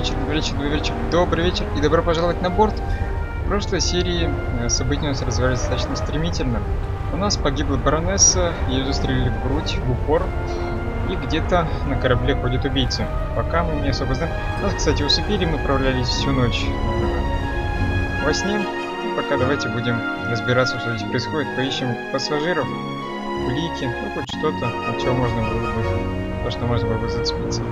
добрый вечер, добрый вечер и добро пожаловать на борт. В прошлой серии события у нас развивались достаточно стремительно. У нас погибла баронесса, ее застрелили в грудь, в упор, и где-то на корабле ходит убийца. Пока мы не особо знаем. Нас, кстати, усыпили, мы отправлялись всю ночь во сне. И пока давайте будем разбираться, что здесь происходит. Поищем пассажиров, улики, ну хоть что-то, от чего можно было бы, то, что можно было бы зацепиться.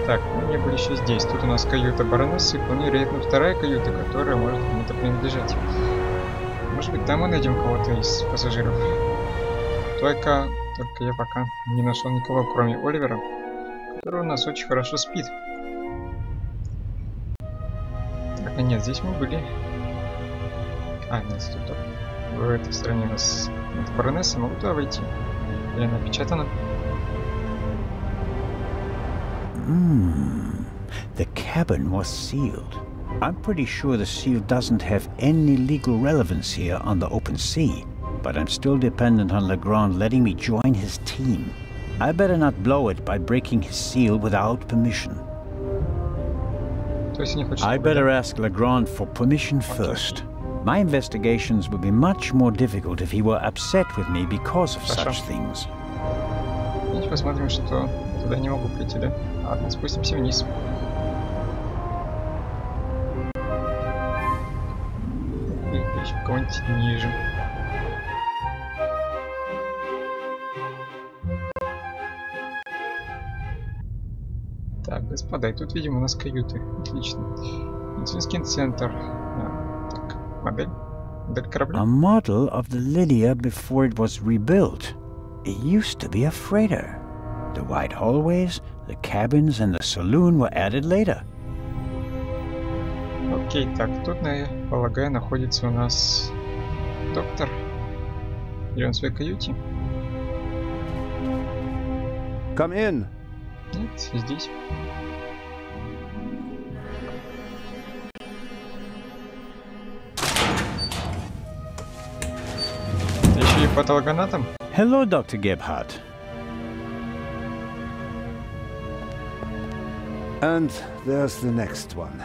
Так, мы не были еще здесь. Тут у нас каюта баронессы, вполне вероятно вторая каюта, которая может кому-то принадлежать. Может быть, там мы найдем кого-то из пассажиров. Только я пока не нашел никого, кроме Оливера, который у нас очень хорошо спит. Так, а нет, здесь мы были. А, нет, тут в этой стороне у нас баронесса, могу туда войти. Или она напечатана? The cabin was sealed. I'm pretty sure the seal doesn't have any legal relevance here on the open sea, but I'm still dependent on Legrand letting me join his team. I better not blow it by breaking his seal without permission. I better ask Legrand for permission first. My investigations would be much more difficult if he were upset with me because of such things. Давайте посмотрим, что я туда не могу прийти, да? Ладно, спустимся вниз. Еще кого-нибудь ниже. Так, господа, и тут, видимо, у нас каюты. Отлично. Медицинский центр. Так, модель. Модель корабля. A model of the Lydia before it was rebuilt. It used to be a freighter. The wide hallways, the cabins and the saloon were added later. Окей, так, тут, я полагаю, находится у нас доктор. Или он в своей каюте? Come in. Нет, здесь. Это еще и патологоанатом? Hello, Dr. Gebhardt. And there's the next one.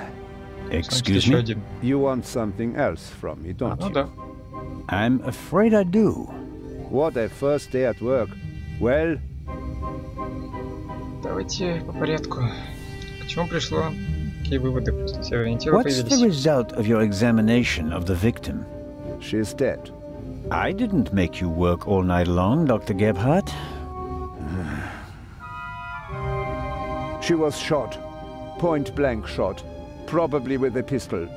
Excuse me? You want something else from me, don't you? Да. I'm afraid I do. What a first day at work. Well... Давайте по порядку. К чему пришло? Какие выводы после исследования тела появились? What's the result of your examination of the victim? She's dead. I didn't make you work all night long, Dr. Gebhardt. She was shot. Point-blank shot. Probably with a pistol.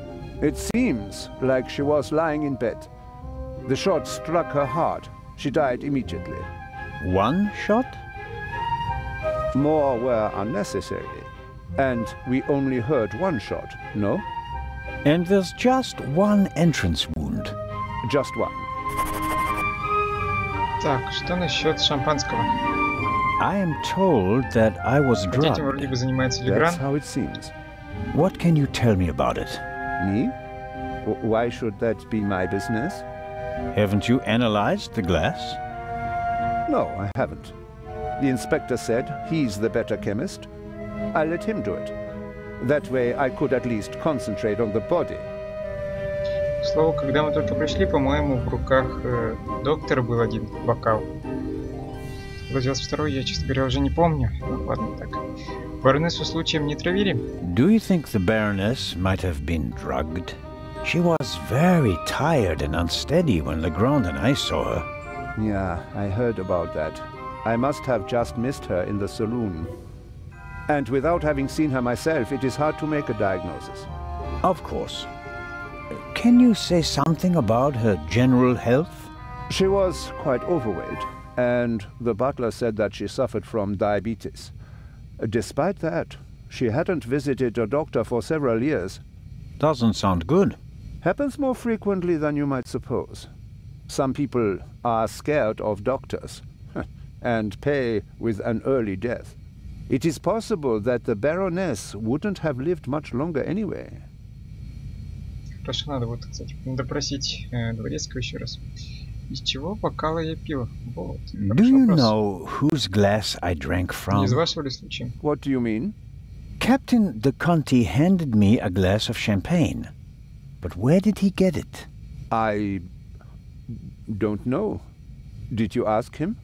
It seems like she was lying in bed. The shot struck her heart. She died immediately. One shot? More were unnecessary. And we only heard one shot, no? And there's just one entrance wound. Just one. Так, что насчет шампанского? I am told that I was drugged. Этим вроде бы занимается Легран. That's how it seems. What can you tell me about it? Me? Why should that be my business? Haven't you analyzed the glass? No, I haven't. The inspector said he's the better chemist. I let him do it. That way I could at least concentrate on the body. К слову, когда мы только пришли, по-моему, в руках доктора был один бокал. 22-й, я, честно говоря, уже не помню. Ну, ладно, так. Баронессу случаем не травили? Do you think the Baroness might have been drugged? She was very tired and unsteady when Legrand and I saw her. Yeah, I heard about that. I must have just missed her in the saloon. And without having seen her myself, it is hard to make a diagnosis. Of course. Can you say something about her general health? She was quite overweight, and the butler said that she suffered from diabetes. Despite that, she hadn't visited a doctor for several years. Doesn't sound good. Happens more frequently than you might suppose. Some people are scared of doctors and pay with an early death. It is possible that the Baroness wouldn't have lived much longer anyway. Хорошо, надо вот, кстати, допросить дворецкого еще раз. Из чего бокала я пил? Вот. Do you know whose glass I drank from? Не из вашего ли случая? What do you mean? Captain de Conti handed me a glass of champagne. But where did he get it? I don't know. Did you ask him?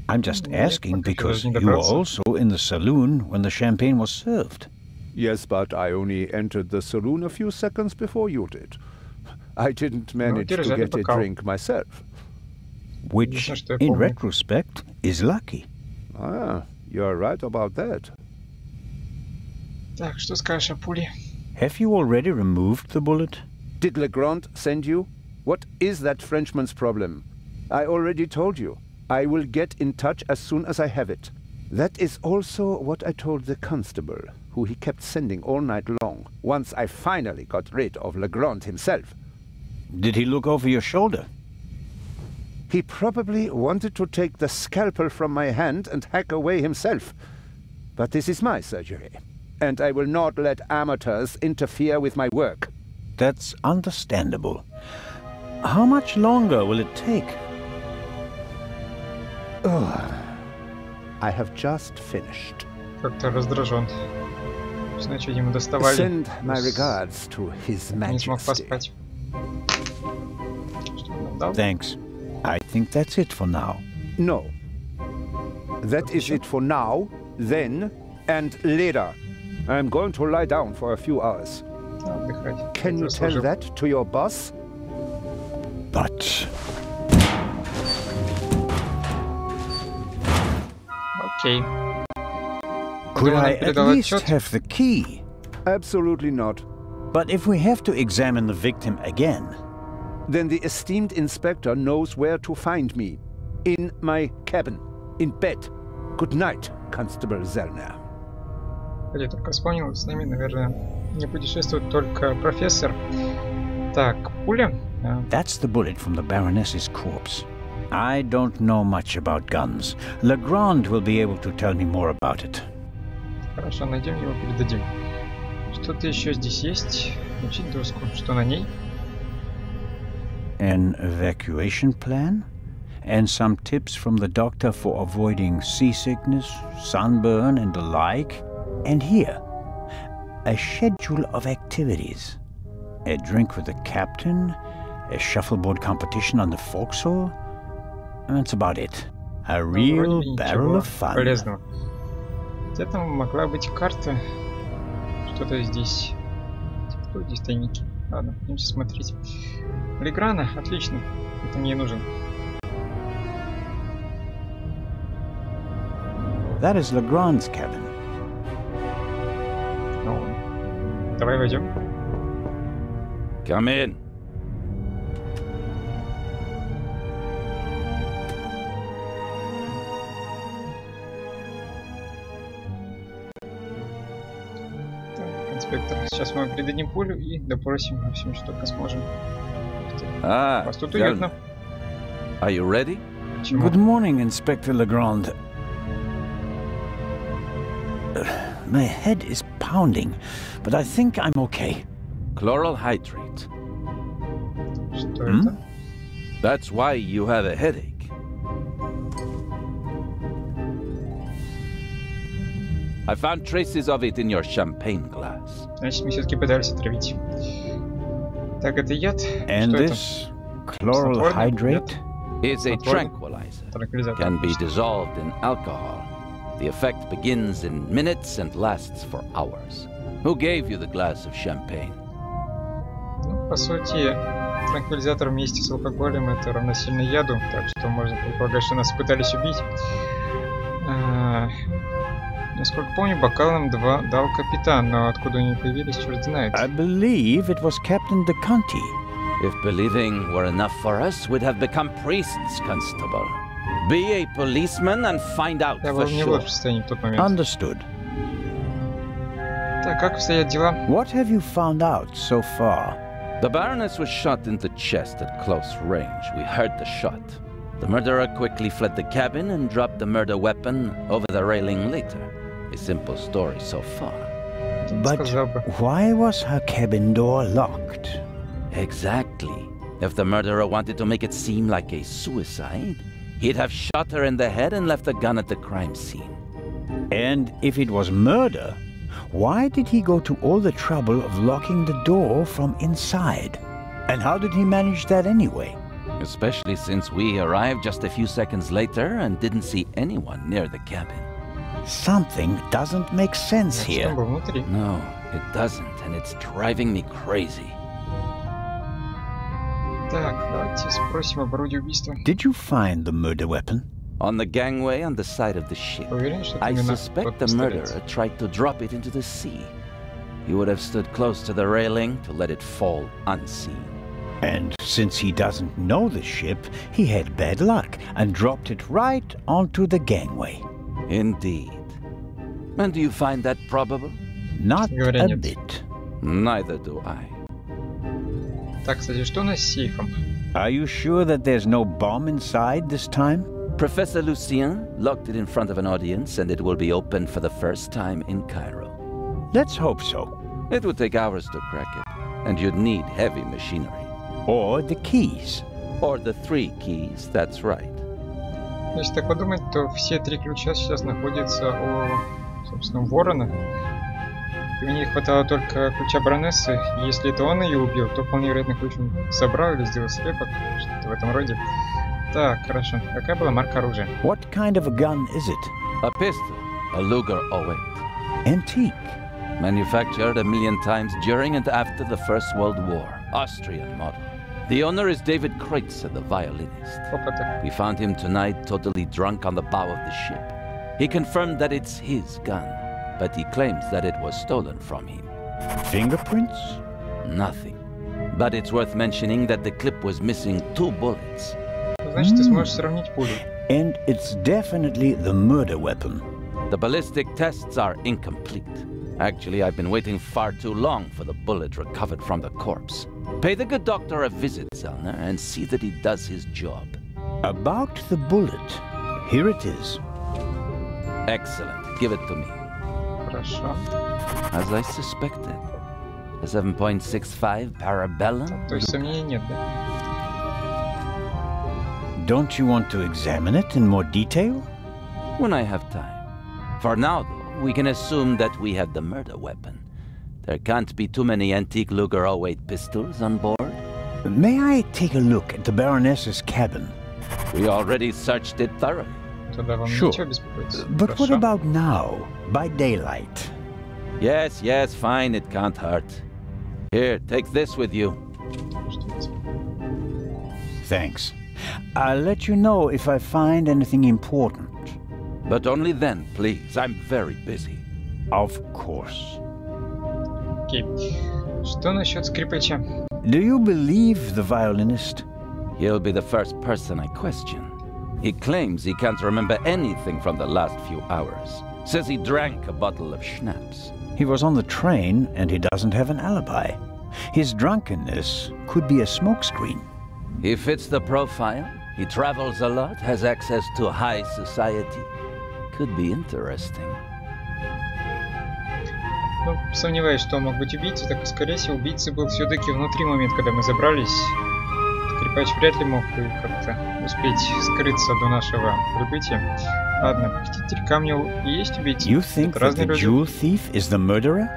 I'm just asking because you were also in the saloon when the champagne was served. Yes, but I only entered the saloon a few seconds before you did. I didn't manage to get a drink myself. Which, in retrospect, is lucky. Ah, you're right about that. Так, что скажешь о пуле? Have you already removed the bullet? Did Legrand send you? What is that Frenchman's problem? I already told you. I will get in touch as soon as I have it. That is also what I told the constable, who he kept sending all night long, once I finally got rid of Legrand himself. Did he look over your shoulder? He probably wanted to take the scalpel from my hand and hack away himself. But this is my surgery, and I will not let amateurs interfere with my work. That's understandable. How much longer will it take? I have just finished. Как-то раздражен. Значит, ему доставали. Send my regards to His Не смог Majesty. поспать. Что он нам дал? Thanks. I think that's it for now. No. That is it for now, then, and later. I'm going to lie down for a few hours. Отдыхать. Can you tell Заслужил. that to your boss? But Окей. could Думаю, I он at передал least отчет. have the key? Absolutely not. But if we have to examine the victim again, Then the esteemed inspector knows where to find me. In my cabin. In bed. Good night, Constable Zellner. Я только вспомнил, с нами, наверное, не путешествует только профессор. Так, пуля. that's the bullet from the Baroness's corpse. I don't know much about guns. Legrand will be able to tell me more about it. Хорошо, найдем его, передадим. Что-то еще здесь есть. Включить доску. Что на ней? An evacuation plan? And some tips from the doctor for avoiding seasickness, sunburn, and the like. And here, a schedule of activities. A drink with the captain, a shuffleboard competition on the forecastle. That's about it. A real Вроде barrel ничего of fun. полезного. Где-то могла быть карта. Что-то здесь. Кто здесь тайники? Ладно, пойдемте смотреть. Леграна, отлично. Это мне нужен. That is Legrand's cabin. Ну, давай войдем. Come in. Так, инспектор, сейчас мы передадим пулю и допросим во всем, что только сможем. Ah, У вас тут Zellner. уютно. Are you ready? Почему? Good morning, Inspector Legrand. My head is pounding, but I think I'm okay. Chloral hydrate. Что это? That's why you have a headache. I found traces of it in your champagne glass. Значит, мы все-таки пытались отравить. Так, это яд. And Что this chloral Снотворное? hydrate? It's a Снотворное? tranquilizer. это? Транквилизатор. Can be dissolved in alcohol. The effect begins in minutes and lasts for hours. Who gave you the glass of champagne? Ну, по сути, транквилизатор вместе с алкоголем это равносильно яду, так что можно предполагать, что нас пытались убить. Насколько помню, бокал нам дал капитан, но откуда они появились, черт знает. I believe it was Captain de Conti. If believing were enough for us, we'd have become priests, Constable. Be a policeman and find out Я for был в не sure. лучшем состоянии в тот момент. Understood. Так, как обстоят дела? What have you found out so far? The Baroness was shot in the chest at close range. We heard the shot. The murderer quickly fled the cabin and dropped the murder weapon over the railing later. A simple story so far. But Сказал бы. why was her cabin door locked? Exactly. If the murderer wanted to make it seem like a suicide, he'd have shot her in the head and left the gun at the crime scene. And if it was murder, Why did he go to all the trouble of locking the door from inside? And how did he manage that anyway? Especially since we arrived just a few seconds later and didn't see anyone near the cabin. Something doesn't make sense here. No, it doesn't, and it's driving me crazy. Так, давайте спросим об роде убийства. Did you find the murder weapon? On the gangway on the side of the ship. Уверен, что это I именно suspect тот the пистолет. murderer tried to drop it into the sea. He would have stood close to the railing to let it fall unseen. And since he doesn't know the ship, he had bad luck and dropped it right onto the gangway. Indeed. And do you find that probable? Not Говоря a нет. bit. Neither do I. Так, кстати, что у нас с сейфом? Are you sure that there's no bomb inside this time? Professor Lucien locked it in front of an audience, and it will be opened for the first time in Cairo. Let's hope so. It would take hours to crack it, and you'd need heavy machinery. Or the keys. Or the 3 keys, that's right. Если так подумать, то все 3 ключа сейчас находятся собственно, у Ворона. И мне не хватало только ключа баронессы. И если это он ее убил, то вполне вероятно ключ он собрал или сделал слепок, что-то в этом роде. Так, хорошо. Какая была марка оружия? What kind of a gun is it? A pistol, a Luger 08. Antique. Manufactured a million times during and after the First World War. Austrian model. The owner is David Kreutzer, the violinist. Опыта. We found him tonight totally drunk on the bow of the ship. He confirmed that it's his gun, but he claims that it was stolen from him. Fingerprints? Nothing. But it's worth mentioning that the clip was missing 2 bullets. Значит, ты сможешь сравнить пулю. And it's definitely the murder weapon. The ballistic tests are incomplete. Actually, I've been waiting far too long for the bullet recovered from the corpse. Pay the good doctor a visit, Zellner, and see that he does his job. About the bullet. Here it is. Excellent. Give it to me. Хорошо. As I suspected. A 7.65 Parabellum? То есть сомнений нет, да? Don't you want to examine it in more detail? When I have time. For now, though, we can assume that we have the murder weapon. There can't be too many antique Luger 08 pistols on board. May I take a look at the Baroness's cabin? We already searched it thoroughly. Тогда вам Sure. нечего беспокоиться. But what Хорошо. about now, by daylight? Yes, yes, fine, it can't hurt. Here, take this with you. Что это? Thanks. I'll let you know if I find anything important. But only then, please. I'm very busy. Of course. Окей. Что насчет скрипача? Do you believe the violinist? He'll be the first person I question. He claims he can't remember anything from the last few hours. Says he drank a bottle of schnapps. He was on the train and he doesn't have an alibi. His drunkenness could be a smokescreen. He fits the profile. He travels a lot, has access to high society. Could be interesting. Ну, сомневаюсь, что он мог быть убийцей, так скорее всего убийца был все-таки внутри момента, когда мы забрались. Скрипач вряд ли мог как-то успеть скрыться до нашего прибытия. Ладно, похититель камня и есть убийца. You think Это that разные the люди. jewel thief is the murderer?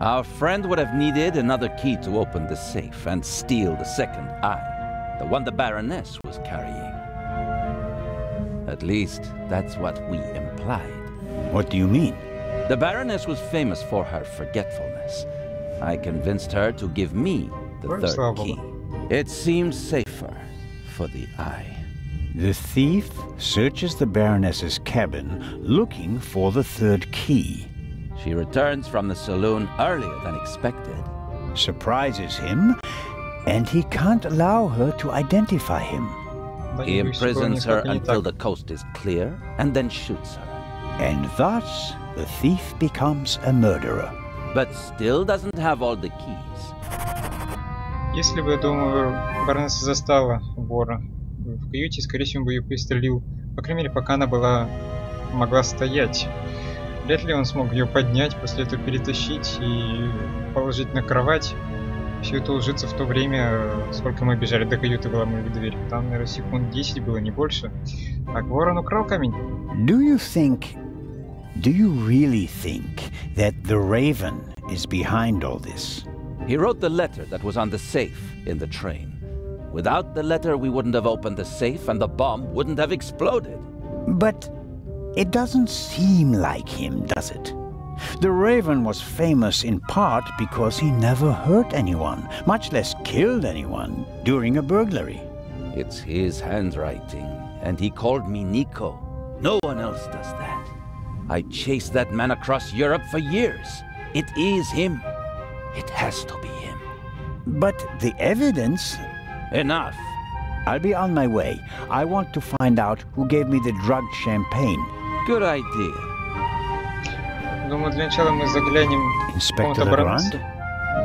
Our friend would have needed another key to open the safe and steal the second eye, the one the Baroness was carrying. At least, that's what we implied. What do you mean? The Baroness was famous for her forgetfulness. I convinced her to give me the Well, third слава key. богу. It seems safer for the eye. The thief searches the Baroness's cabin looking for the third key. She returns from the saloon earlier than expected. Surprises him, and he can't allow her to identify him. Да, He не боюсь, было imprisons her несколько не until так. the coast is clear and then shoots her. And thus, the thief becomes a murderer. But still doesn't have all the keys. Если бы, я думаю, баронесса застала вора в каюте, скорее всего, бы ее пристрелил. По крайней мере, пока она могла стоять. Вряд ли он смог ее поднять, после этого перетащить и положить на кровать. Все это ложится в то время, сколько мы бежали до каюты, выломали дверь. Там, наверное, секунд 10 было, не больше. Так, ворон украл камень. Do you think Do you really think that the Raven is behind all this? He wrote the letter that was on the safe in the train. Without the letter, we wouldn't have opened the safe and the bomb wouldn't have exploded. But it doesn't seem like him, does it? The Raven was famous in part because he never hurt anyone, much less killed anyone, during a burglary. It's his handwriting, and he called me Nico. No one else does that. I chased that man across Europe for years. It is him. It has to be him. But the evidence... Enough. I'll be on my way. I want to find out who gave me the drugged champagne. Good idea. Думаю, для начала мы заглянем в Inspector Legrand?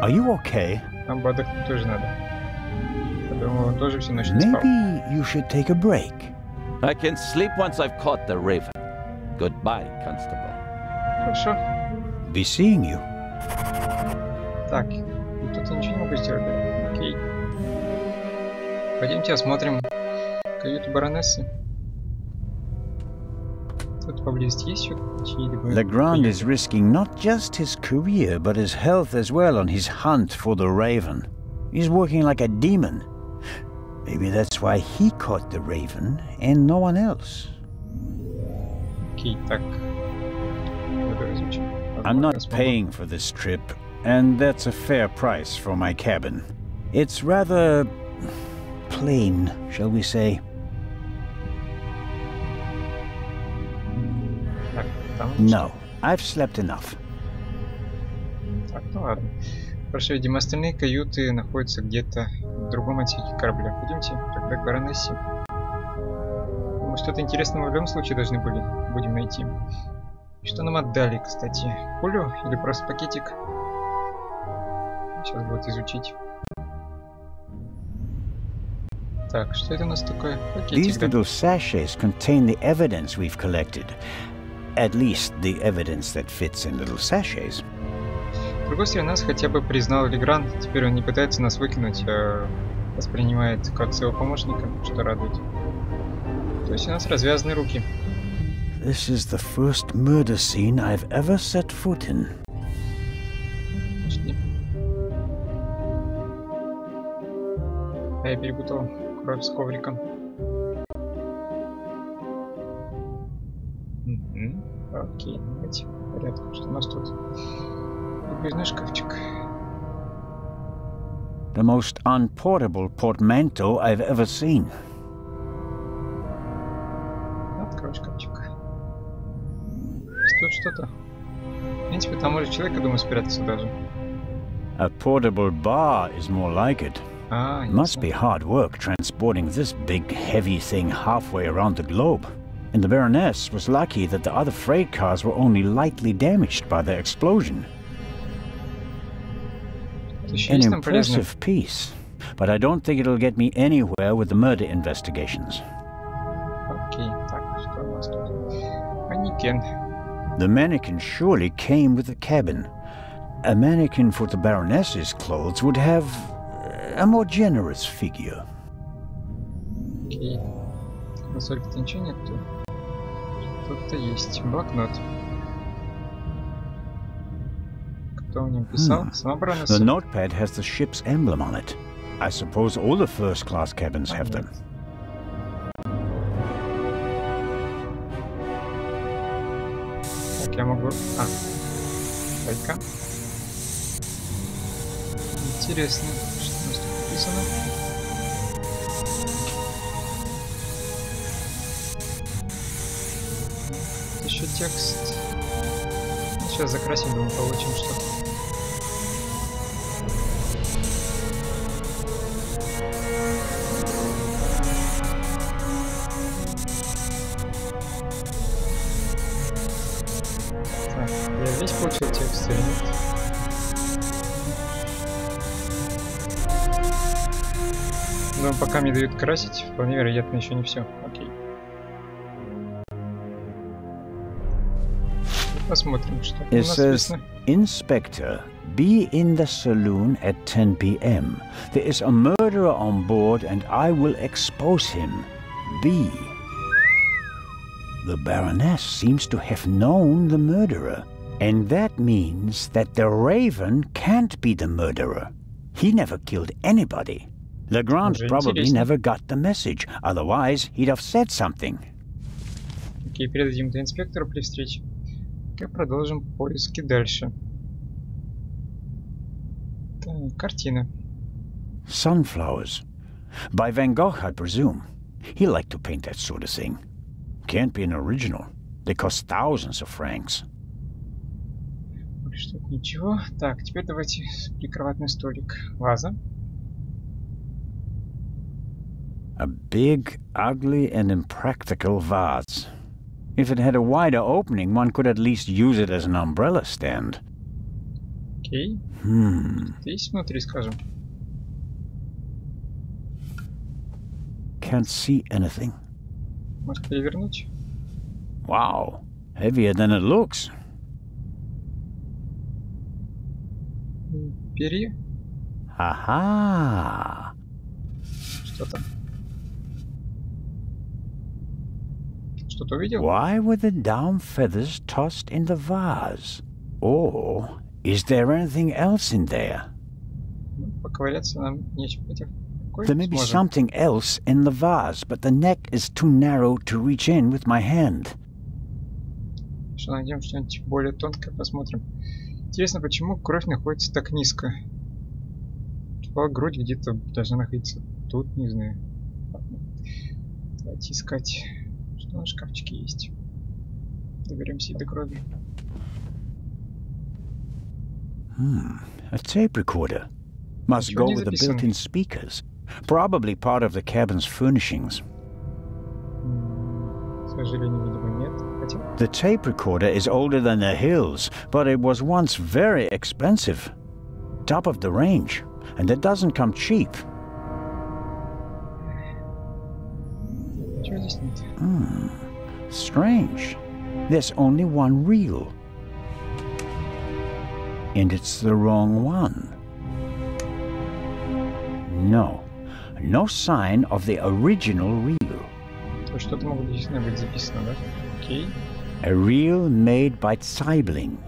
Are you okay? Нам бы отдохнуть тоже надо. Я думаю, он тоже всю ночь не спал. Maybe you should take a break. I can sleep once I've caught the Raven. Goodbye, constable. Хорошо. Be seeing you. Так, тут я ничего не могу сделать, да? Окей. Пойдемте осмотрим каюту баронессы. Тут поблизости есть еще чьи-либо... Legrand is risking not just his career, but his health as well on his hunt for the Raven. He's working like a demon. Maybe that's why he caught the Raven and no one else. Окей, так. I'm not paying for this trip, and that's a fair price for my cabin. It's rather... plain, shall we say. No, I've slept enough. Так, ну ладно. Хорошо, видимо, остальные каюты находятся где-то в другом отсеке корабля. Пойдемте тогда к баронессе. Думаю, что-то интересное мы в любом случае должны будем найти. Что нам отдали, кстати? Пулю или просто пакетик? Сейчас будет изучить. Так, что это у нас такое? Пакетик, These little sachets contain the evidence we've collected. At least the evidence that fits in little sachets. С другой стороны, нас хотя бы признал Легранд. Теперь он не пытается нас выкинуть, а воспринимает как своего помощника, что радует. То есть у нас развязаны руки. This is the first murder scene I've ever set foot in. Почти. А я перепутал кровь с ковриком. Окей, давайте в порядке. Что у нас тут? Выдвижной шкафчик. The most unportable portmanteau I've ever seen. Открой шкафчик. Тут что-то. В принципе, там может человек, я думаю, спрятаться даже. A portable bar is more like it. Must be hard work transporting this big, heavy thing halfway around the globe. And the Baroness was lucky that the other freight cars were only lightly damaged by the explosion. An impressive piece, but I don't think it'll get me anywhere with the murder investigations. Окей, так, что у нас тут? Манекен. The mannequin surely came with the cabin. A mannequin for the Baroness's clothes would have a more generous figure. Окей. Насколько-то ничего нет тут. Тут-то есть блокнот. Кто в нем писал? Сама баронесса. The notepad has the ship's emblem on it. I suppose all the first-class cabins have them. Так, я могу... Дай-ка. Интересно, что у нас тут написано. Еще текст. Сейчас закрасим, думаю, получим что-то. Так, я весь получил текст или нет? Но пока мне дают красить, вполне вероятно, еще не все. Окей. Посмотрим, что у нас написано. Inspector, be in the saloon at 10 p.m. There is a murderer on board and I will expose him. B. The Baroness seems to have known the murderer. And that means that the Raven can't be the murderer. He never killed anybody. Legrand probably never got the message. Otherwise, he'd have said something. Окей, передадим это инспектору при встрече. И продолжим поиски дальше. Так, картина. Sunflowers. By Van Gogh, I presume. He liked to paint that sort of thing. Can't be an original. They cost thousands of francs. Что ничего. Так, теперь давайте прикроватный столик. Ваза. A big, ugly and impractical vase. If it had a wider opening, one could at least use it as an umbrella stand. Окей. Здесь внутри, скажем. Can't see anything. Может перевернуть? Wow, heavier than it looks. Перья? Aha! Что там? Что-то увидел? Why were the down feathers tossed in the vase? Or is there anything else in there? Ну, поковыряться нам нечем. There may be something else in the vase, but the neck is too narrow to reach in with my hand. Что найдем что-нибудь более тонкое, посмотрим. Интересно, почему кровь находится так низко? Грудь где-то должна находиться тут, не знаю. Ладно. Давайте искать, что на шкафчике есть. Доберемся и до крови. A tape recorder. Must go with the built-in speakers. Probably part of the cabin's furnishings. К сожалению, видимо, нет. Хотя... The tape recorder is older than the hills, but it was once very expensive. Top of the range. And it doesn't come cheap. Ничего здесь нет. Strange. There's only one reel. And it's the wrong one. No. No sign of the original reel. То что-то могло действительно быть записано, да? Окей. A reel made by Zeibling.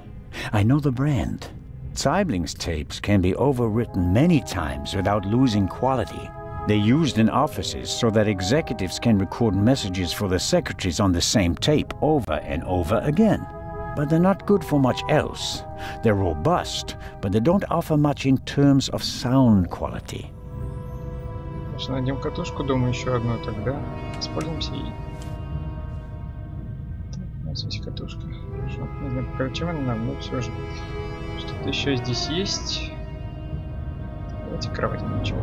I know the brand. Zeibling's tapes can be overwritten many times without losing quality. They're used in offices so that executives can record messages for the secretaries on the same tape over and over again. But they're not good for much else. They're robust, but they don't offer much in terms of sound quality. Значит, найдем катушку, думаю, еще одну тогда. Воспользуемся ей. Так, у нас есть катушка. Хорошо. Не знаю, пока чем она нам, но все же. Что-то еще здесь есть. Давайте кровать ничего.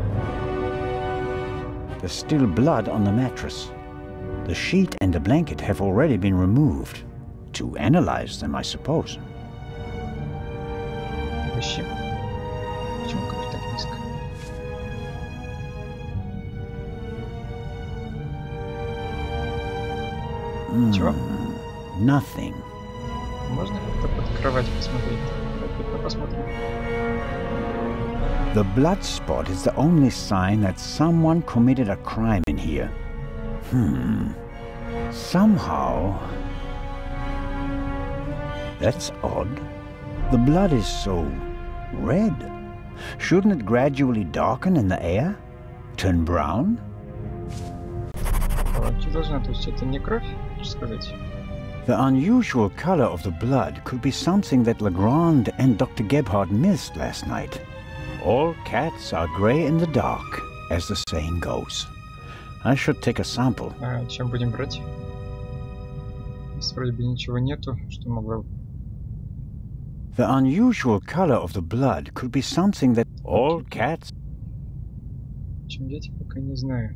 There's still blood on the mattress. The sheet and the blanket have already been removed. To analyze them, I suppose. Вообще. Почему кровь так низко? Чего? Nothing. Можно как-то под кровать посмотреть? Давайте посмотрим. The blood spot is the only sign that someone committed a crime in here. Somehow... That's odd. The blood is so... red. Shouldn't it gradually darken in the air? Turn brown? Кровать должна, то есть это не кровь, хочешь сказать? The unusual color of the blood could be something that Legrand and Dr. Gebhardt missed last night. All cats are gray in the dark, as the saying goes. I should take a sample. А чем будем брать? Здесь вроде бы ничего нету, что могло... The unusual color of the blood could be something that all cats... Чем взять, пока не знаю.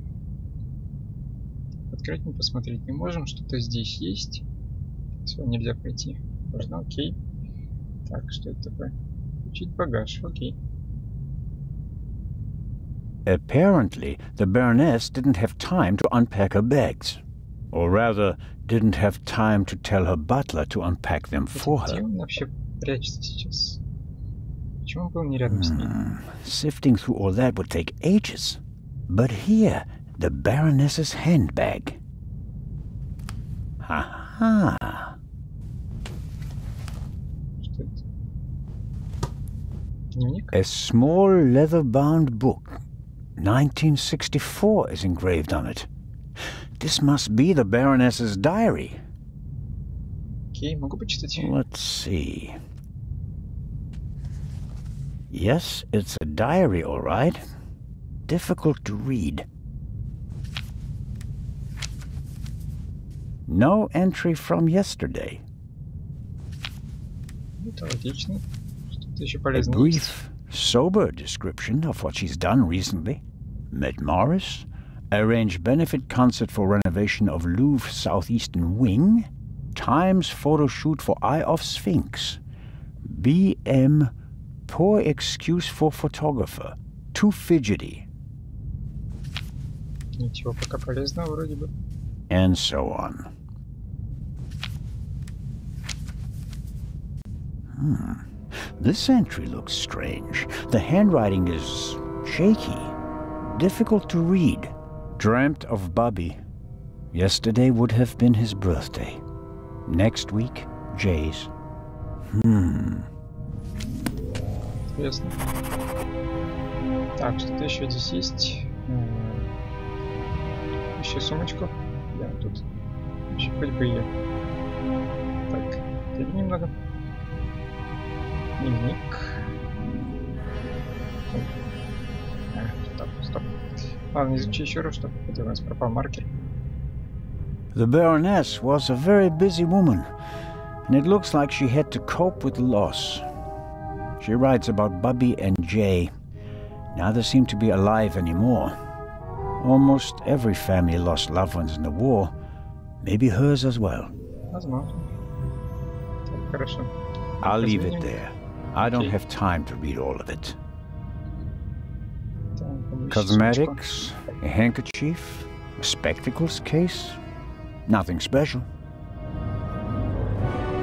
Открыть мы посмотреть не можем, что-то здесь есть. Все, нельзя пройти. Можно, окей. Так, что это такое? Включить багаж, окей. Apparently, the Baroness didn't have time to unpack her bags. Or rather, didn't have time to tell her butler to unpack them for her. Где он вообще прячется сейчас? Почему он был не рядом с ней? Sifting through all that would take ages. But here, the Baroness's handbag. Aha! Ah. Что это? Дневник? A small leather-bound book. 1964 is engraved on it. This must be the Baroness's diary. Окей, могу почитать. Let's see. Yes, it's a diary, all right. Difficult to read. No entry from yesterday. Это логично. Что-то еще A полезное. brief, sober description of what she's done recently. Met Morris, arranged benefit concert for renovation of Louvre Southeastern Wing, Times photo shoot for Eye of Sphinx, BM, poor excuse for photographer, too fidgety, Ничего пока полезного вроде бы. and so on. This entry looks strange. The handwriting is shaky, difficult to read. Dreamt of Bobby. Yesterday would have been his birthday. Next week, Jay's. Интересно. Так, что-то еще здесь есть. Еще сумочку. Я тут. Еще хоть бы ее. Так, отойди немного. Дневник. Стоп. Ладно, изучи еще раз, чтобы хотя у нас пропал маркер. The Baroness was a very busy woman, and it looks like she had to cope with the loss. She writes about Bubby and Jay. Neither seem to be alive anymore. Almost every family lost loved ones in the war. Maybe hers as well. Возможно. Так, хорошо. I'll leave it Разменим. there. I don't Okay. have time to read all of it. Так, помощь, сумочку. Cosmetics, a handkerchief, a spectacles case. Nothing special.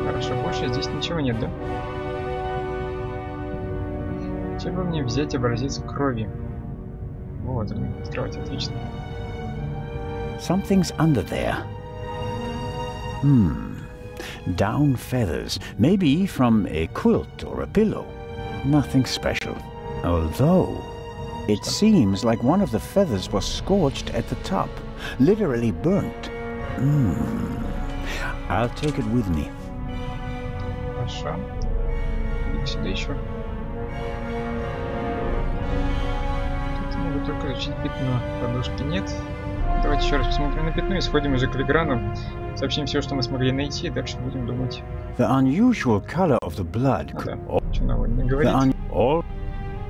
Хорошо, больше здесь ничего нет, да? Чем бы мне взять образец крови? Вот, открывать, отлично. Something's under there. Down feathers, maybe from a quilt or a pillow. Nothing special. Although, it seems like one of the feathers was scorched at the top, literally burnt. I'll take it with me. Хорошо. И сюда еще. Тут могу только изучить пятно. Подушки нет. Давайте еще раз посмотрим на пятно и сходим уже к Леграну. Сообщим все, что мы смогли найти, и дальше будем думать. The unusual color of the blood. Да, что нового не The говорить. all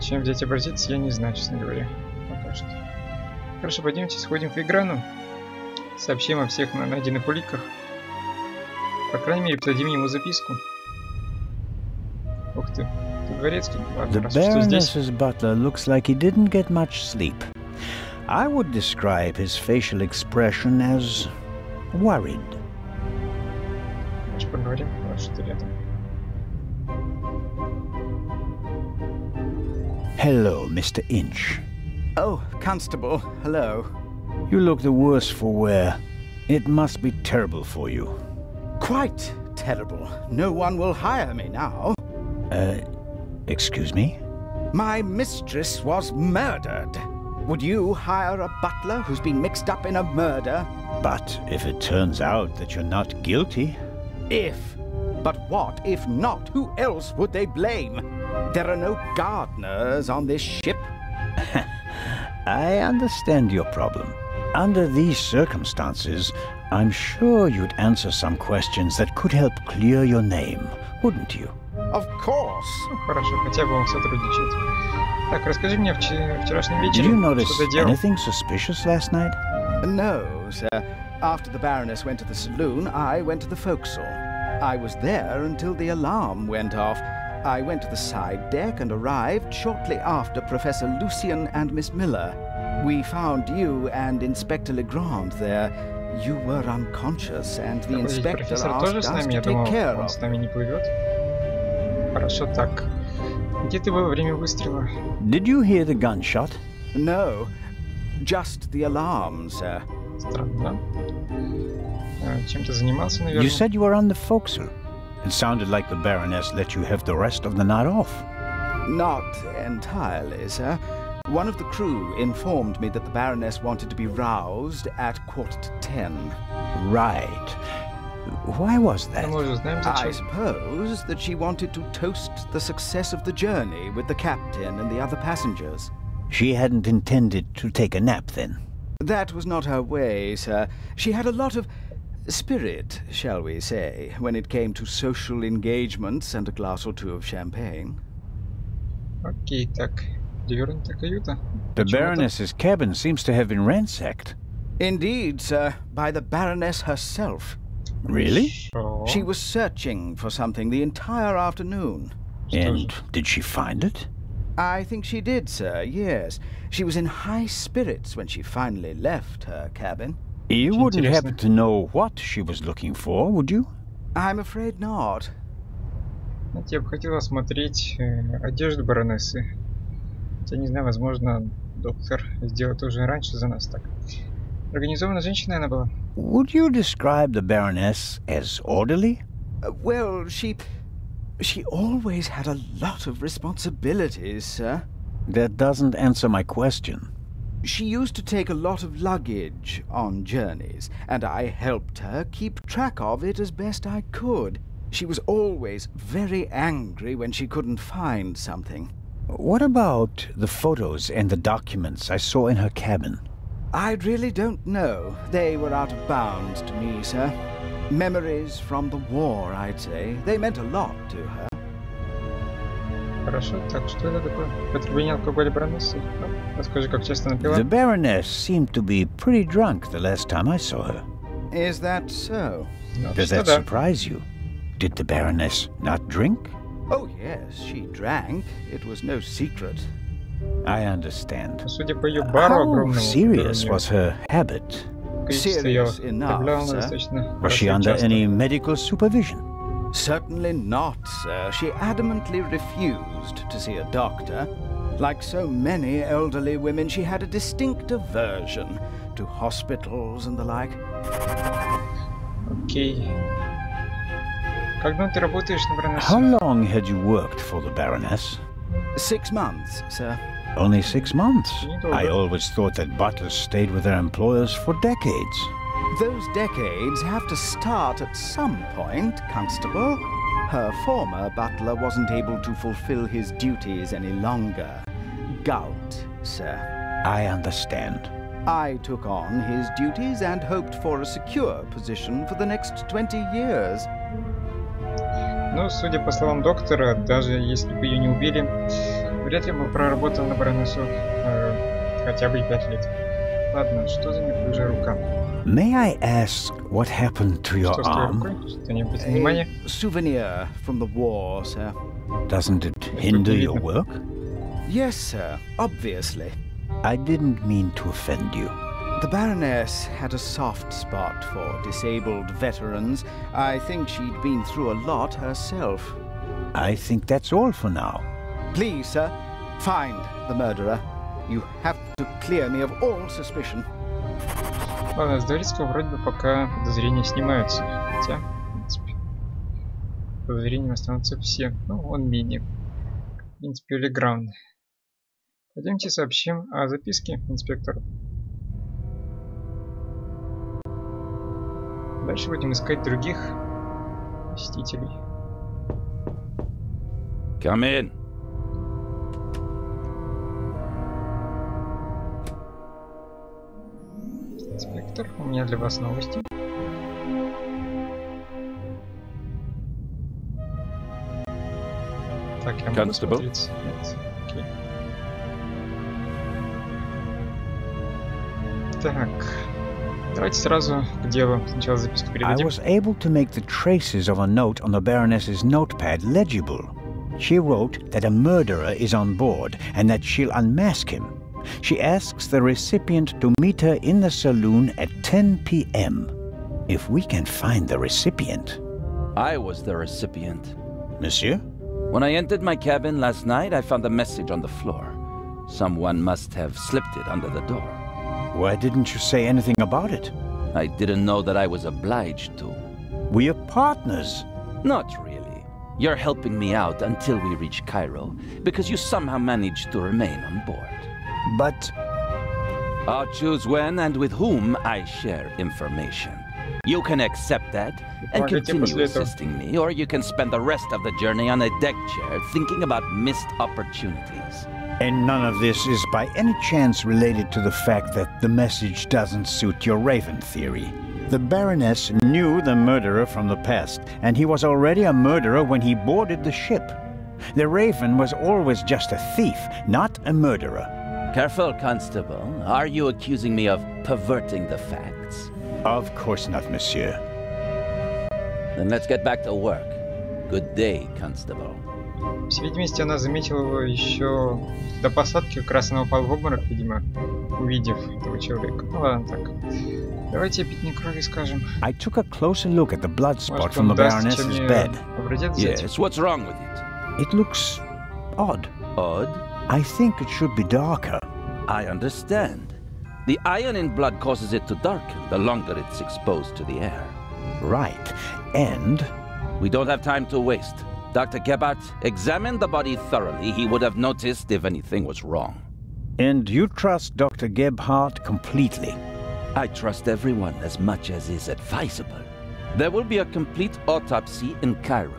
Чем взять образец, я не знаю, честно говоря. Пока что. Хорошо, пойдемте сходим к Леграну. Сообщим о всех найденных уликах. По крайней мере, подадим ему записку. Ух ты, тут дворецкий. Ладно, The раз уж ты здесь. Baroness's butler looks like he didn't get much sleep. I would describe his facial expression as worried. Давайте поговорим. Вот что рядом. Hello, Mr. Inch. Oh, Constable, hello. You look the worse for wear. It must be terrible for you. Quite terrible. No one will hire me now. Excuse me? My mistress was murdered. Would you hire a butler who's been mixed up in a murder? But if it turns out that you're not guilty... If. But what if not? Who else would they blame? There are no gardeners on this ship. I understand your problem. Under these circumstances, I'm sure you'd answer some questions that could help clear your name, wouldn't you? Of course. Ну, хорошо, хотя бы он сотрудничает. Так, расскажи мне вчерашнем Did вечере, you notice что ты делал? anything suspicious last night? No, sir. After the Baroness went to the saloon, I went to the forecastle. I was there until the alarm went off. I went to the side deck and arrived shortly after Professor Lucien and Miss Miller. We found you and Inspector Legrand there. You were unconscious, and the Подождите, inspector профессор тоже asked с us нами? to Я take думал, care он of с нами не плывет. Хорошо, так. Где ты был во время выстрела? Did you hear the gunshot? No, just the alarm, sir. Странно. чем-то занимался, наверное. You said you were on the forecastle. It sounded like the Baroness let you have the rest of the night off. Not entirely, sir. One of the crew informed me that the Baroness wanted to be roused at 10:15. Right. Why was that? Мы уже знаем, I зачем. suppose that she wanted to toast the success of the journey with the captain and the other passengers. She hadn't intended to take a nap then. That was not her way, sir. She had a lot of spirit, shall we say, when it came to social engagements and a glass or two of champagne. Окей, так. Перевернутая каюта. The Почему-то. Baroness's cabin seems to have been ransacked. Indeed, sir, by the Baroness herself. Really? Хорошо. She was searching for something the entire afternoon. And did she find it? I think she did, sir, yes. She was in high spirits when she finally left her cabin. You Очень wouldn't интересно. happen to know what she was looking for, would you? I'm afraid not. Знаете, я бы хотел осмотреть одежду баронессы. Я не знаю, возможно, доктор сделал это уже раньше за нас так. Организованная женщина она была. Would you describe the Baroness as orderly? Well, she always had a lot of responsibilities, sir. That doesn't answer my question. She used to take a lot of luggage on journeys, and I helped her keep track of it as best I could. She was always very angry when she couldn't find something. What about the photos and the documents I saw in her cabin? I really don't know. They were out of bounds to me, sir. Memories from the war, I'd say. They meant a lot to her. Хорошо, так что это такое? Потребление алкоголя баронессы? Ну, расскажи, как часто она пила? The Baroness seemed to be pretty drunk the last time I saw her. Is that so? Ну, Does что that да. surprise you? Did the Baroness not drink? Oh, yes, she drank. It was no secret. I understand. Судя по ее бару How огромному, serious который у was her habit? неё количество её Serious enough, употребляла она sir. достаточно Was she хорошо и under часто. any medical supervision? Certainly not, sir. She adamantly refused to see a doctor. Like so many elderly women, she had a distinct aversion to hospitals and the like. Окей. Как давно ты работаешь на баронессе? How long had you worked for the Baroness? 6 months, sir. Only 6 months. Недолго. I always thought that butlers stayed with their employers for decades. Those decades have to start at some point, Constable. Her former butler wasn't able to fulfill his duties any longer. Gout, sir. I understand. I took on his duties and hoped for a secure position for the next 20 years. Ну, судя по словам доктора, даже если бы ее не убили, вряд ли бы проработал на баронессу хотя бы и 5 лет. Ладно, что за неуклюжая рука? May I ask what happened to your Что с твоей arm? рукой? Что не обратите внимания? A souvenir from the war, sir. Doesn't it hinder your work? Yes, sir, obviously. I didn't mean to offend you. The Baroness had a soft spot for disabled veterans. I think she'd been through a lot herself. I think that's all for now. Please, sir, find the murderer. You have to clear me of all suspicion. Ладно, с Дворецкого вроде бы пока подозрения снимаются. Хотя, в принципе, подозрением останутся все. Ну, он менее. В принципе, Легран. Пойдемте сообщим о записке инспектору. Дальше будем искать других посетителей. Come in. Инспектор, у меня для вас новости. Так, я могу Constable? смотреться? Нет. Окей. Так, давайте сразу к делу. Сначала записку I передадим. was able to make the traces of a note on the Baroness's notepad legible. She wrote that a murderer is on board and that she'll unmask him. She asks the recipient to meet her in the saloon at 10 p.m. If we can find the recipient. I was the recipient. Monsieur? When I entered my cabin last night, I found a message on the floor. Someone must have slipped it under the door. Why didn't you say anything about it? I didn't know that I was obliged to. We're partners. Not really. You're helping me out until we reach Cairo, because you somehow managed to remain on board. But I'll choose when and with whom I share information. You can accept that and continue assisting me, or you can spend the rest of the journey on a deck chair thinking about missed opportunities. And none of this is by any chance related to the fact that the message doesn't suit your Raven theory. The Baroness knew the murderer from the past, and he was already a murderer when he boarded the ship. The Raven was always just a thief, not a murderer. Careful, Constable. Are you accusing me of perverting the facts? Of course not, monsieur. Then let's get back to work. Good day, Constable. По всей видимости, она заметила его еще до посадки, как раз она упала в обморок, видимо, увидев этого человека. Ну ладно, так. Давайте опять крови скажем. I took a closer look at the blood spot from the Baroness's bed. Yes, what's wrong with it? It looks odd. Odd? I think it should be darker. I understand. The iron in blood causes it to darken the longer it's exposed to the air. Right. And we don't have time to waste. Dr. Gebhardt examined the body thoroughly. He would have noticed if anything was wrong. And you trust Dr. Gebhardt completely? I trust everyone as much as is advisable. There will be a complete autopsy in Cairo.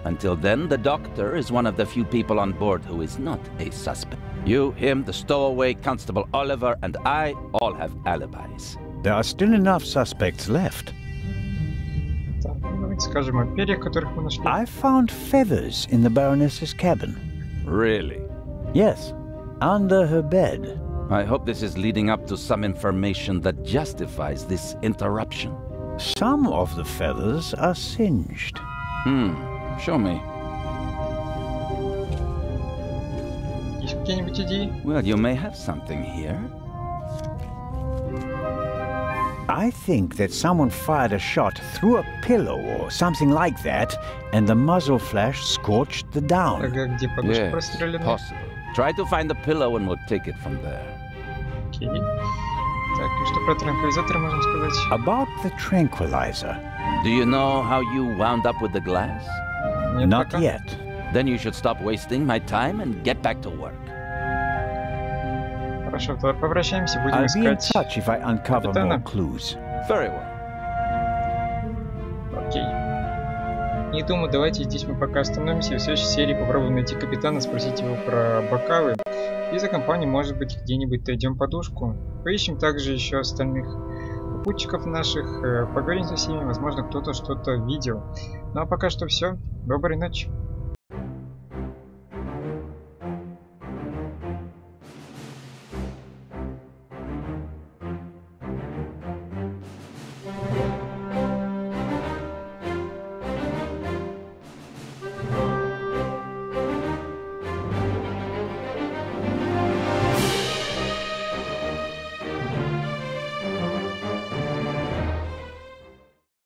Until then, the doctor is one of the few people on board who is not a suspect. You, him, the stowaway, Constable Oliver, and I all have alibis. There are still enough suspects left. I found feathers in the Baroness's cabin. Really? Yes, under her bed. I hope this is leading up to some information that justifies this interruption. Some of the feathers are singed. Show me. Well, you may have something here. I think that someone fired a shot through a pillow or something like that, and the muzzle flash scorched the down. Yes, possible. Try to find the pillow and we'll take it from there. Okay. Так, и что про транквилизатор можно сказать? About the tranquilizer. Do you know how you wound up with the glass? Нет, Not пока. yet. Then you should stop wasting my time and get back to work. Хорошо, тогда поворачиваемся, будем I'll be in искать touch if I uncover капитана. more clues. Very well. Окей. Не думаю, давайте здесь мы пока остановимся и в следующей серии попробуем найти капитана, спросить его про бокалы. И за компанию, может быть, где-нибудь найдем подушку. Поищем также еще остальных попутчиков наших, поговорим со всеми, возможно, кто-то что-то видел. Ну а пока что все. Доброй ночи.